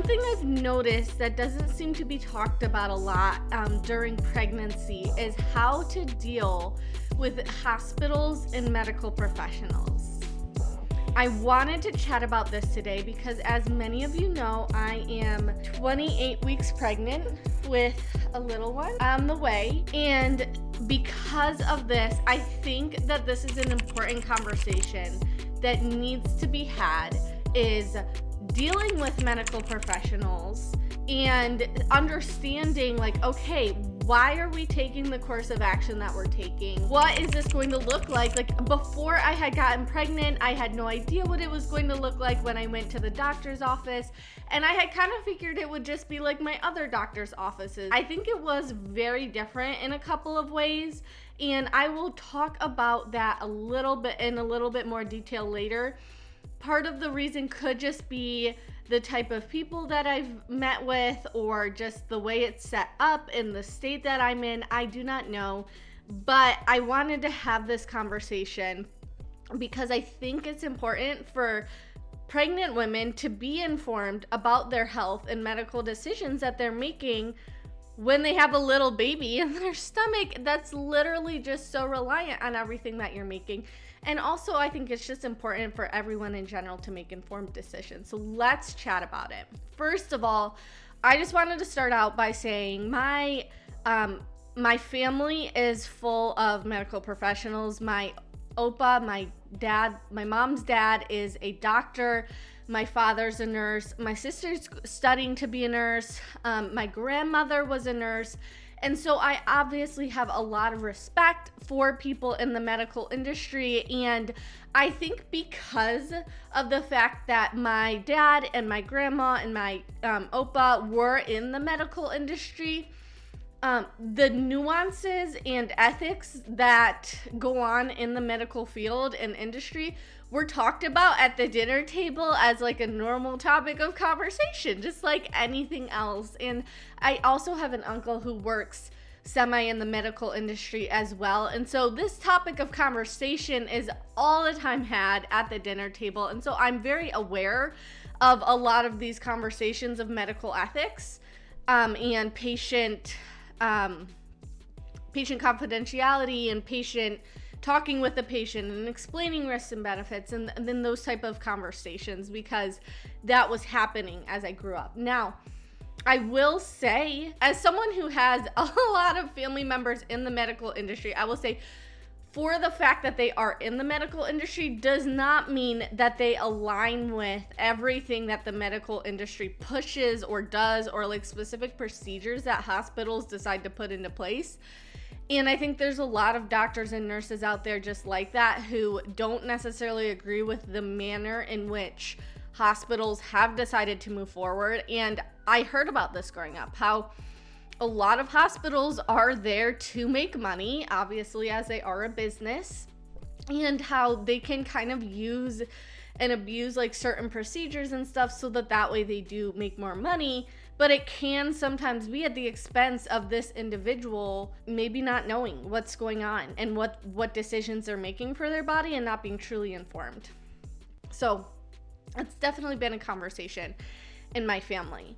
Something I've noticed that doesn't seem to be talked about a lot during pregnancy is how to deal with hospitals and medical professionals. I wanted to chat about this today because, as many of you know, I am 28 weeks pregnant with a little one on the way. And because of this, I think that this is an important conversation that needs to be had, is dealing with medical professionals and understanding, like, okay, why are we taking the course of action that we're taking? What is this going to look like? Like, before I had gotten pregnant, I had no idea what it was going to look like when I went to the doctor's office, and I had kind of figured it would just be like my other doctor's offices. I think it was very different in a couple of ways, and I will talk about that a little bit more detail later. Part of the reason could just be the type of people that I've met with, or just the way it's set up in the state that I'm in. I do not know, but I wanted to have this conversation because I think it's important for pregnant women to be informed about their health and medical decisions that they're making when they have a little baby in their stomach that's literally just so reliant on everything that you're making. And also, I think it's just important for everyone in general to make informed decisions. So let's chat about it. First of all, I just wanted to start out by saying my family is full of medical professionals. My Opa, my mom's dad, is a doctor. My father's a nurse. My sister's studying to be a nurse. My grandmother was a nurse. And so I obviously have a lot of respect for people in the medical industry. And I think because of the fact that my dad and my grandma and my Opa were in the medical industry, the nuances and ethics that go on in the medical field and industry were talked about at the dinner table as like a normal topic of conversation, just like anything else. And I also have an uncle who works semi in the medical industry as well. And so this topic of conversation is all the time had at the dinner table. And so I'm very aware of a lot of these conversations of medical ethics and patient confidentiality and talking with the patient and explaining risks and benefits, and then those type of conversations, because that was happening as I grew up. Now, I will say, as someone who has a lot of family members in the medical industry, I will say, for the fact that they are in the medical industry does not mean that they align with everything that the medical industry pushes or does, or like specific procedures that hospitals decide to put into place. And I think there's a lot of doctors and nurses out there just like that who don't necessarily agree with the manner in which hospitals have decided to move forward. And I heard about this growing up, how a lot of hospitals are there to make money, obviously, as they are a business, and how they can kind of use and abuse like certain procedures and stuff so that way they do make more money. But it can sometimes be at the expense of this individual maybe not knowing what's going on and what decisions they're making for their body and not being truly informed. So it's definitely been a conversation in my family.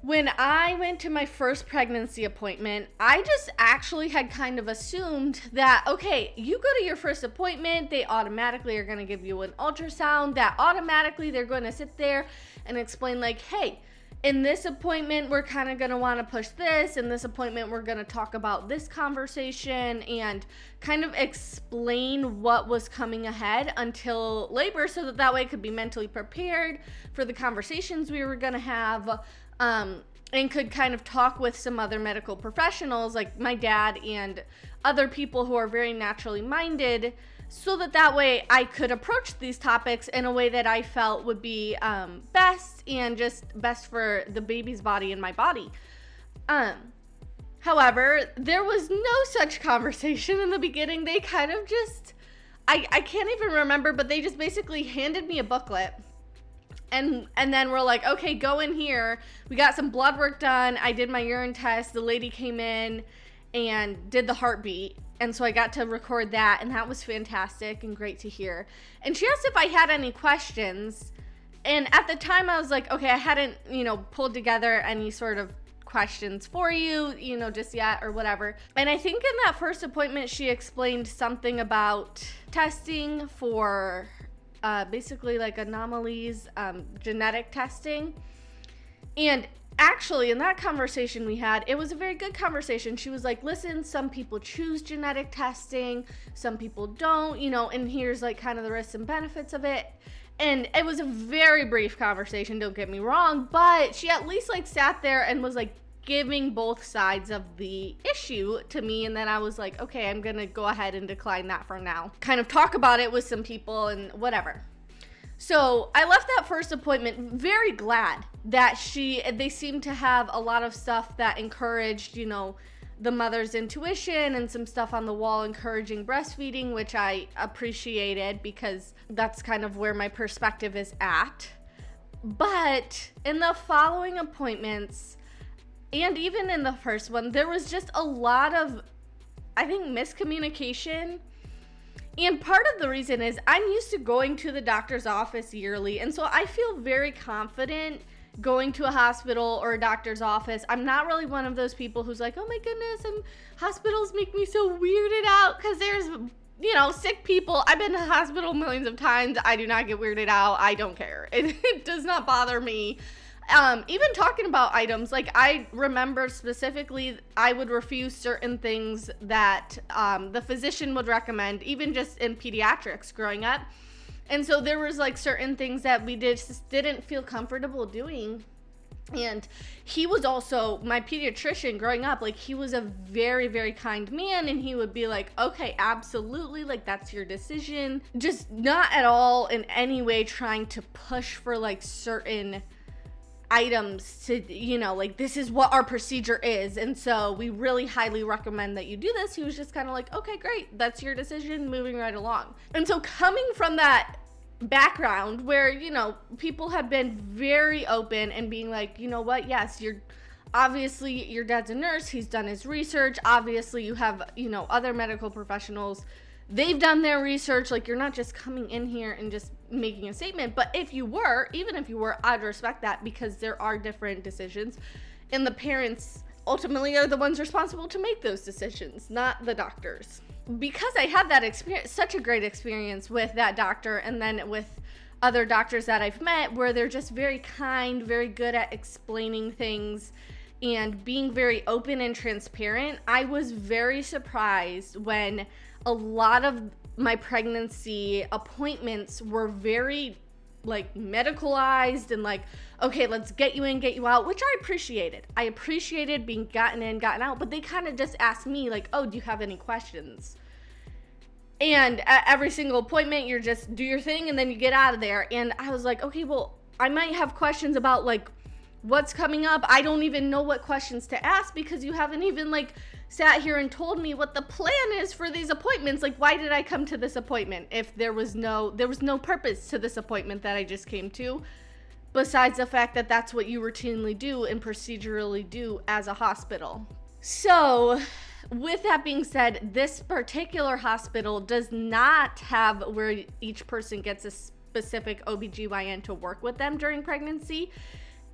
When I went to my first pregnancy appointment, I just actually had kind of assumed that, okay, you go to your first appointment, they automatically are going to give you an ultrasound, that automatically they're going to sit there and explain like, hey, in this appointment, we're kind of going to want to push this. In this appointment, we're going to talk about this conversation, and kind of explain what was coming ahead until labor, so that way I could be mentally prepared for the conversations we were going to have, and could kind of talk with some other medical professionals like my dad and other people who are very naturally minded, so that way I could approach these topics in a way that I felt would be best, and just best for the baby's body and my body. However, there was no such conversation in the beginning. They kind of just, I can't even remember, but they just basically handed me a booklet. And then we're like, okay, go in here. We got some blood work done. I did my urine test. The lady came in and did the heartbeat. And so I got to record that, and that was fantastic and great to hear. And she asked if I had any questions, And at the time I was like, okay, I hadn't, pulled together any sort of questions for you, just yet or whatever. And I think in that first appointment, she explained something about testing for basically like anomalies, genetic testing. And actually, in that conversation we had, it was a very good conversation. She was like, listen, some people choose genetic testing, some people don't, and here's like kind of the risks and benefits of it. And it was a very brief conversation, don't get me wrong, but she at least like sat there and was like giving both sides of the issue to me. And then I was like, okay, I'm gonna go ahead and decline that for now. Kind of talk about it with some people and whatever. So I left that first appointment very glad that they seemed to have a lot of stuff that encouraged, the mother's intuition, and some stuff on the wall encouraging breastfeeding, which I appreciated because that's kind of where my perspective is at. But in the following appointments, and even in the first one, there was just a lot of, I think, miscommunication. And part of the reason is I'm used to going to the doctor's office yearly, and so I feel very confident going to a hospital or a doctor's office. I'm not really one of those people who's like, oh my goodness, and hospitals make me so weirded out because there's, sick people. I've been to hospital millions of times. I do not get weirded out. I don't care. It does not bother me. Even talking about items, like I remember specifically, I would refuse certain things that the physician would recommend, even just in pediatrics growing up. And so there was like certain things that we just didn't feel comfortable doing. And he was also my pediatrician growing up. Like, he was a very, very kind man, and he would be like, okay, absolutely, like, that's your decision. Just not at all in any way trying to push for like certain items to, like, this is what our procedure is, and so we really highly recommend that you do this. He was just kind of like, okay, great, that's your decision, moving right along. And so coming from that background where, people have been very open and being like, you know what, yes, obviously your dad's a nurse, he's done his research, obviously you have, other medical professionals, they've done their research, like, you're not just coming in here and just making a statement. But even if you were, I'd respect that, because there are different decisions, and the parents ultimately are the ones responsible to make those decisions, not the doctors. Because I had that experience, such a great experience with that doctor, and then with other doctors that I've met, where they're just very kind, very good at explaining things and being very open and transparent, I was very surprised when a lot of my pregnancy appointments were very like medicalized and like, okay, let's get you in, get you out, which I appreciated. I appreciated being gotten in, gotten out, but they kind of just asked me like, oh, do you have any questions? And at every single appointment, you're just do your thing and then you get out of there. And I was like, okay, well, I might have questions about like what's coming up. I don't even know what questions to ask because you haven't even like sat here and told me what the plan is for these appointments. Like, why did I come to this appointment if there was no purpose to this appointment that I just came to, besides the fact that that's what you routinely do and procedurally do as a hospital. So with that being said, this particular hospital does not have where each person gets a specific OBGYN to work with them during pregnancy.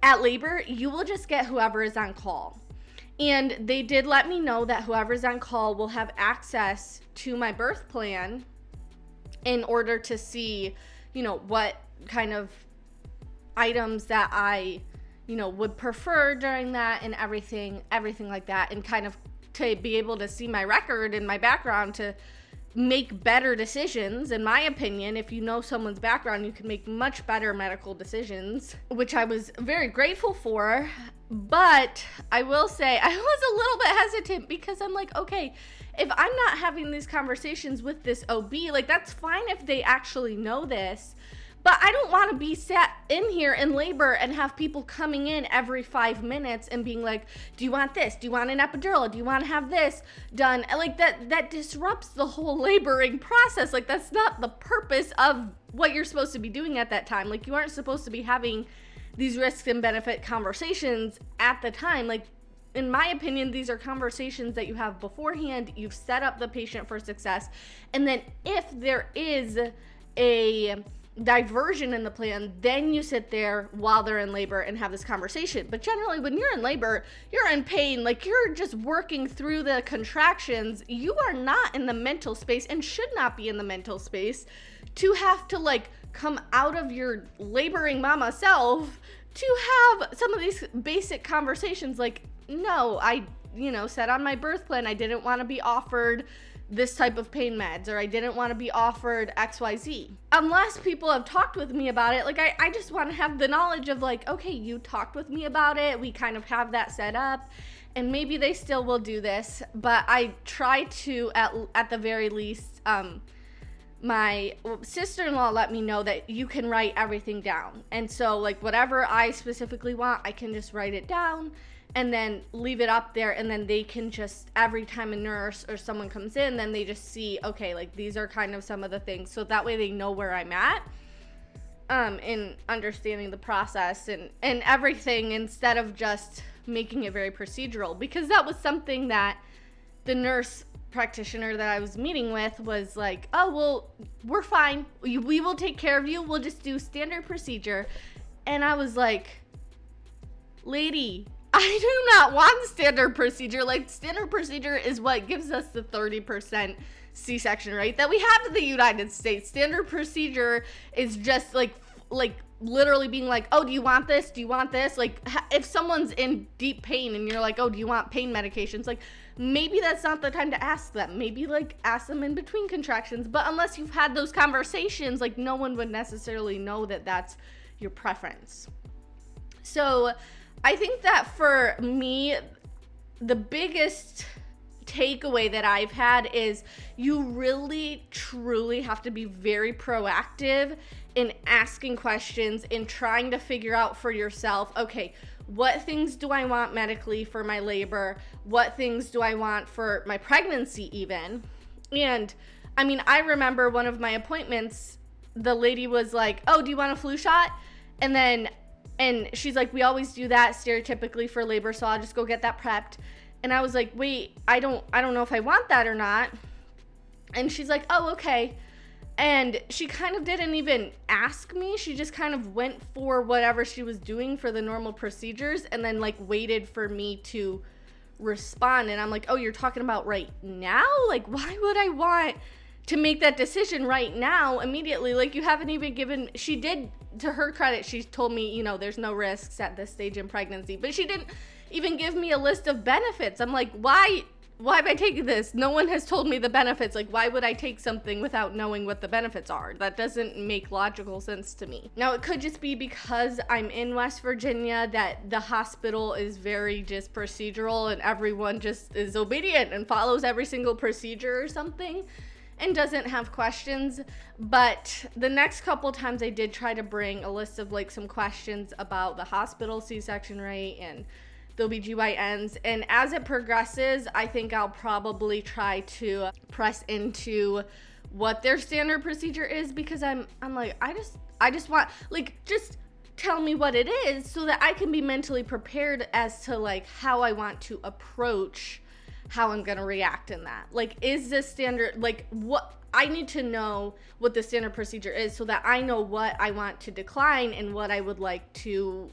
At labor, you will just get whoever is on call. And they did let me know that whoever's on call will have access to my birth plan in order to see, what kind of items that I, would prefer during that and everything like that, and kind of to be able to see my record and my background to make better decisions. In my opinion, if you know someone's background, you can make much better medical decisions, which I was very grateful for. But I will say I was a little bit hesitant because I'm like, okay, if I'm not having these conversations with this OB, like, that's fine if they actually know this, but I don't want to be sat in here in labor and have people coming in every 5 minutes and being like, do you want this? Do you want an epidural? Do you want to have this done? Like, that disrupts the whole laboring process. Like, that's not the purpose of what you're supposed to be doing at that time. Like, you aren't supposed to be having these risks and benefit conversations at the time. Like, in my opinion, these are conversations that you have beforehand. You've set up the patient for success. And then if there is a diversion in the plan, then you sit there while they're in labor and have this conversation. But generally, when you're in labor, you're in pain, like you're just working through the contractions. You are not in the mental space, and should not be in the mental space, to have to like come out of your laboring mama self to have some of these basic conversations. Like, no, I said on my birth plan I didn't want to be offered this type of pain meds, or I didn't want to be offered XYZ. Unless people have talked with me about it, like I just want to have the knowledge of like, okay, you talked with me about it, we kind of have that set up, and maybe they still will do this, but I try to, at the very least, my sister-in-law let me know that you can write everything down. And so like whatever I specifically want, I can just write it down and then leave it up there, and then they can just, every time a nurse or someone comes in, then they just see, okay, like these are kind of some of the things, so that way they know where I'm at in understanding the process and everything, instead of just making it very procedural. Because that was something that the nurse practitioner that I was meeting with was like, oh, well, we're fine, we will take care of you, we'll just do standard procedure. And I was like, lady, I do not want standard procedure. Like, standard procedure is what gives us the 30% C-section rate that we have in the United States. Standard procedure is just like literally being like, oh, do you want this? Do you want this? Like, if someone's in deep pain and you're like, oh, do you want pain medications? Like, maybe that's not the time to ask them. Maybe like ask them in between contractions. But unless you've had those conversations, like no one would necessarily know that that's your preference. So I think that for me, the biggest takeaway that I've had is you really, truly have to be very proactive in asking questions and trying to figure out for yourself, okay, what things do I want medically for my labor? What things do I want for my pregnancy even? And I mean, I remember one of my appointments, the lady was like, oh, do you want a flu shot? And she's like, we always do that stereotypically for labor, so I'll just go get that prepped. And I was like, wait, I don't know if I want that or not. And she's like, oh, okay. And she kind of didn't even ask me. She just kind of went for whatever she was doing for the normal procedures, and then like waited for me to respond. And I'm like, oh, you're talking about right now? Like, why would I want to make that decision right now immediately? Like, you haven't even given, she did, to her credit, she told me, there's no risks at this stage in pregnancy, but she didn't even give me a list of benefits. I'm like, why am I taking this? No one has told me the benefits. Like, why would I take something without knowing what the benefits are? That doesn't make logical sense to me. Now, it could just be because I'm in West Virginia that the hospital is very just procedural and everyone just is obedient and follows every single procedure or something and doesn't have questions. But the next couple times I did try to bring a list of like some questions about the hospital C-section rate and the OBGYNs, and as it progresses, I think I'll probably try to press into what their standard procedure is, because I'm like, I just want, like, just tell me what it is so that I can be mentally prepared as to like how I want to approach how I'm gonna react in that. Like, is this standard, like, what I need to know what the standard procedure is so that I know what I want to decline and what I would like to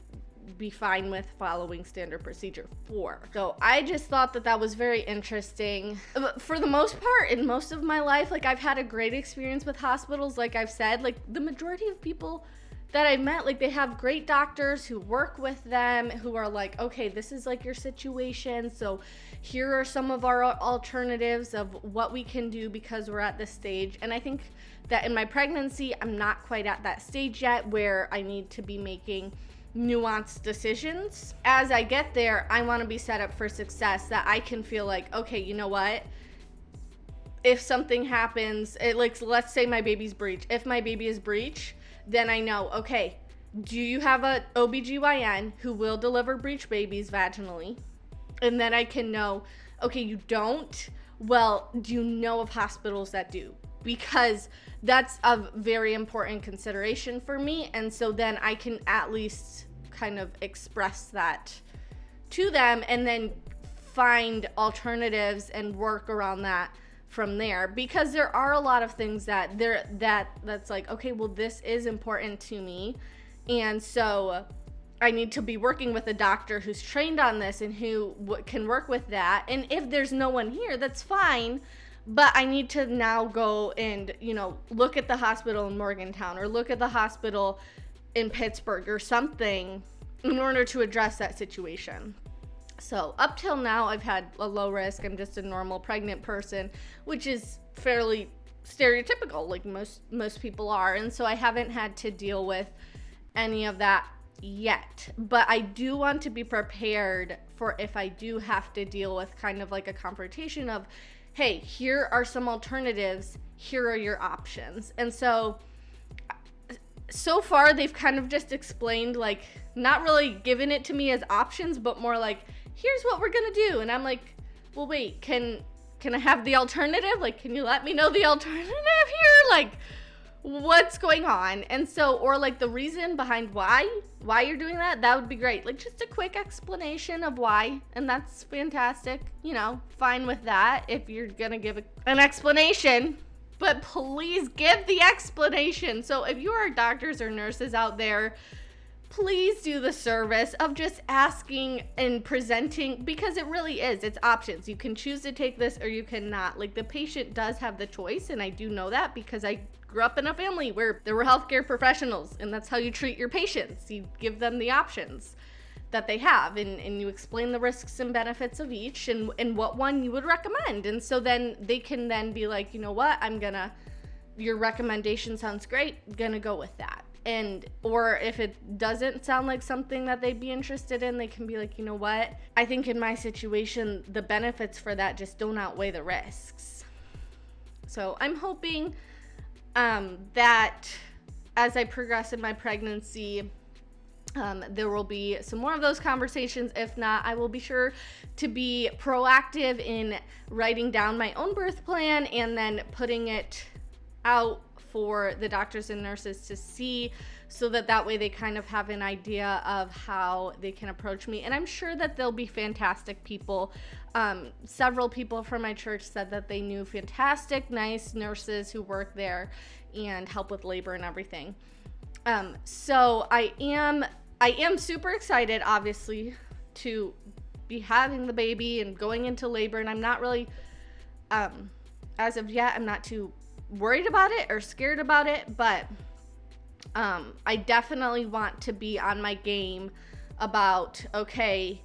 be fine with following standard procedure for. So I just thought that was very interesting. For the most part, in most of my life, like, I've had a great experience with hospitals. Like I've said, like, the majority of people that I met, like, they have great doctors who work with them, who are like, okay, this is like your situation, so here are some of our alternatives of what we can do because we're at this stage. And I think that in my pregnancy, I'm not quite at that stage yet where I need to be making nuanced decisions. As I get there, I want to be set up for success, that I can feel like, okay, you know what? If something happens, like, let's say my baby's breech. If my baby is breech, then I know, okay, do you have a OBGYN who will deliver breech babies vaginally? And then I can know, okay, you don't? Well, do you know of hospitals that do? Because that's a very important consideration for me. And so then I can at least kind of express that to them and then find alternatives and work around that from there, because there are a lot of things that's like, okay, well, this is important to me, and so I need to be working with a doctor who's trained on this and who can work with that. And if there's no one here, that's fine, but I need to now go and, look at the hospital in Morgantown or look at the hospital in Pittsburgh or something in order to address that situation. So up till now, I've had a low risk. I'm just a normal pregnant person, which is fairly stereotypical, like most people are. And so I haven't had to deal with any of that yet. But I do want to be prepared for if I do have to deal with kind of like a confrontation of, hey, here are some alternatives. Here are your options. And so far, they've kind of just explained, like, not really given it to me as options, but more like, here's what we're gonna do. And I'm like, well, wait, can I have the alternative? Like, can you let me know the alternative here? Like, what's going on? And so, or like the reason behind why you're doing that would be great. Like, just a quick explanation of why. And that's fantastic. Fine with that if you're gonna give an explanation. But please give the explanation. So if you are doctors or nurses out there, please do the service of just asking and presenting, because it really is. It's options. You can choose to take this or you cannot. Like, the patient does have the choice, and I do know that because I grew up in a family where there were healthcare professionals, and that's how you treat your patients. You give them the options that they have, and you explain the risks and benefits of each and what one you would recommend. And so then they can then be like, you know what, your recommendation sounds great, gonna go with that. Or if it doesn't sound like something that they'd be interested in, they can be like, you know what, I think in my situation, the benefits for that just don't outweigh the risks. So I'm hoping that as I progress in my pregnancy, there will be some more of those conversations. If not, I will be sure to be proactive in writing down my own birth plan and then putting it out for the doctors and nurses to see, so that way they kind of have an idea of how they can approach me. And I'm sure that they'll be fantastic people. Several people from my church said that they knew fantastic, nice nurses who work there and help with labor and everything. So I am super excited, obviously, to be having the baby and going into labor. And I'm not really, as of yet, I'm not too worried about it or scared about it, but I definitely want to be on my game about, okay,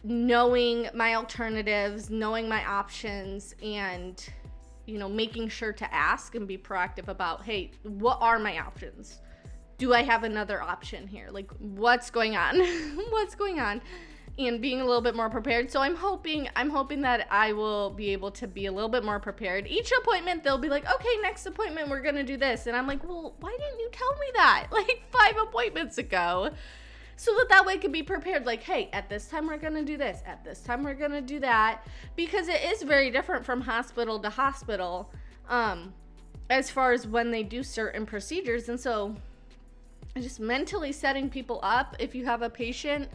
knowing my alternatives, knowing my options, and making sure to ask and be proactive about, hey, what are my options? Do I have another option here? Like, what's going on? And being a little bit more prepared. So I'm hoping that I will be able to be a little bit more prepared. Each appointment, they'll be like, okay, next appointment, we're going to do this. And I'm like, well, why didn't you tell me that like 5 appointments ago? So that way I can be prepared. Like, hey, at this time, we're going to do this. At this time, we're going to do that. Because it is very different from hospital to hospital, as far as when they do certain procedures. And so just mentally setting people up, if you have a patient,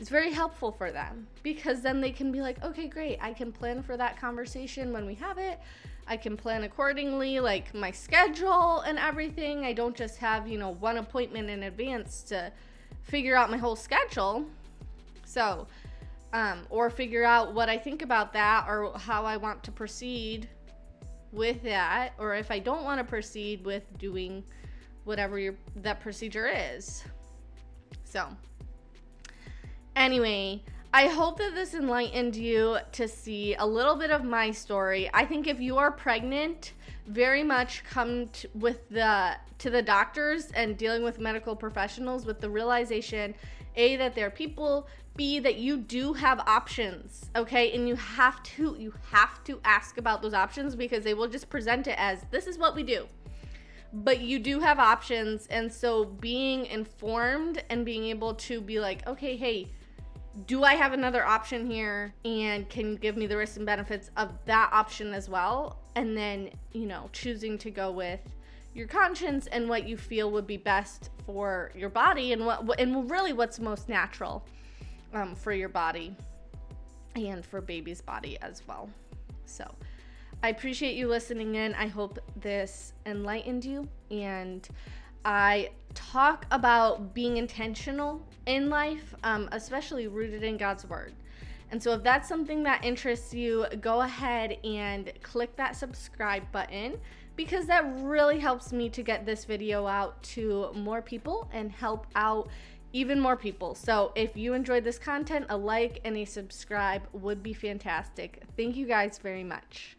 it's very helpful for them, because then they can be like, okay, great, I can plan for that conversation when we have it. I can plan accordingly, like my schedule and everything. I don't just have, one appointment in advance to figure out my whole schedule. So, or figure out what I think about that or how I want to proceed with that, or if I don't want to proceed with doing whatever that procedure is. So anyway, I hope that this enlightened you to see a little bit of my story. I think if you are pregnant, very much come to the doctors and dealing with medical professionals with the realization, A, that they're people, B, that you do have options, okay? And you have to ask about those options, because they will just present it as, this is what we do. But you do have options, and so being informed and being able to be like, okay, hey, do I have another option here? And can you give me the risks and benefits of that option as well? And then, choosing to go with your conscience and what you feel would be best for your body and really what's most natural for your body and for baby's body as well. So I appreciate you listening in. I hope this enlightened you, and I talk about being intentional in life, especially rooted in God's Word. And so if that's something that interests you, go ahead and click that subscribe button, because that really helps me to get this video out to more people and help out even more people. So if you enjoyed this content, a like and a subscribe would be fantastic. Thank you guys very much.